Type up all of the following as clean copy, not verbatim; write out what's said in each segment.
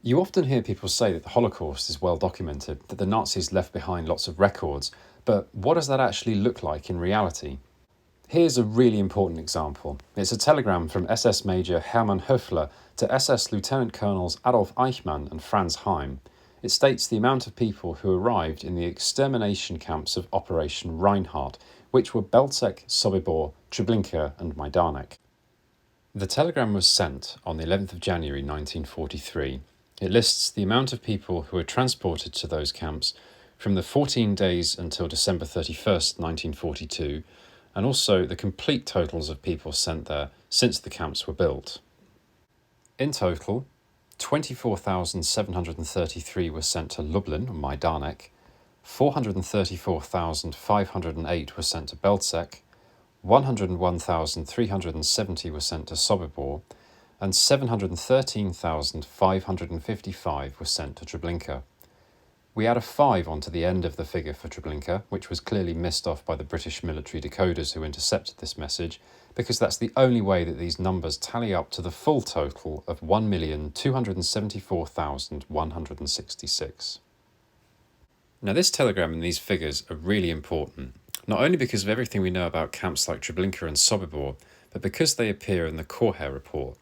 You often hear people say that the Holocaust is well documented, that the Nazis left behind lots of records, but what does that actually look like in reality? Here's a really important example. It's a telegram from SS Major Hermann Höfler to SS Lieutenant Colonels Adolf Eichmann and Franz Heim. It states the amount of people who arrived in the extermination camps of Operation Reinhardt, which were Belzec, Sobibor, Treblinka and Majdanek. The telegram was sent on the 11th of January 1943. It lists the amount of people who were transported to those camps from the 14 days until December 31st, 1942, and also the complete totals of people sent there since the camps were built. In total, 24,733 were sent to Lublin, or Majdanek, 434,508 were sent to Belzec, 101,370 were sent to Sobibor, and 713,555 were sent to Treblinka. We add a 5 onto the end of the figure for Treblinka, which was clearly missed off by the British military decoders who intercepted this message, because that's the only way that these numbers tally up to the full total of 1,274,166. Now, this telegram and these figures are really important, not only because of everything we know about camps like Treblinka and Sobibor, but because they appear in the Korher report.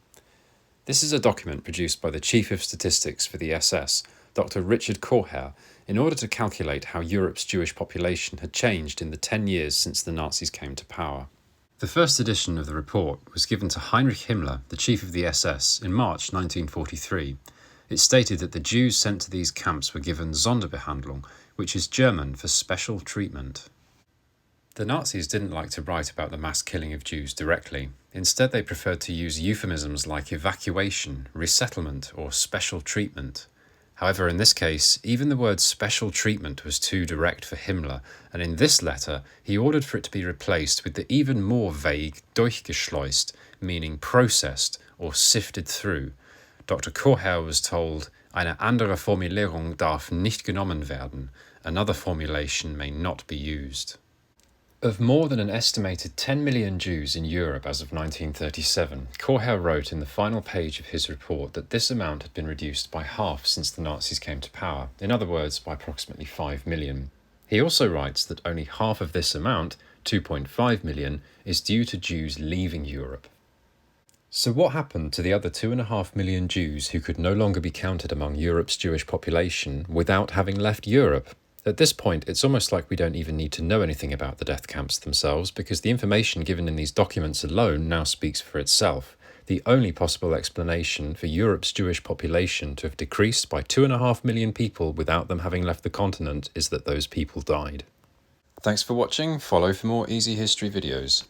This is a document produced by the Chief of Statistics for the SS, Dr. Richard Korher, in order to calculate how Europe's Jewish population had changed in the 10 years since the Nazis came to power. The first edition of the report was given to Heinrich Himmler, the chief of the SS, in March 1943. It stated that the Jews sent to these camps were given Sonderbehandlung, which is German for special treatment. The Nazis didn't like to write about the mass killing of Jews directly. Instead, they preferred to use euphemisms like evacuation, resettlement, or special treatment. However, in this case, even the word special treatment was too direct for Himmler, and in this letter, he ordered for it to be replaced with the even more vague durchgeschleust, meaning processed or sifted through. Dr. Korher was told, "Eine andere Formulierung darf nicht genommen werden. Another formulation may not be used." Of more than an estimated 10 million Jews in Europe as of 1937, Korher wrote in the final page of his report that this amount had been reduced by half since the Nazis came to power, in other words, by approximately 5 million. He also writes that only half of this amount, 2.5 million, is due to Jews leaving Europe. So what happened to the other 2.5 million Jews who could no longer be counted among Europe's Jewish population without having left Europe? At this point, it's almost like we don't even need to know anything about the death camps themselves, because the information given in these documents alone now speaks for itself. The only possible explanation for Europe's Jewish population to have decreased by 2.5 million people without them having left the continent is that those people died. Thanks for watching. Follow for more easy history videos.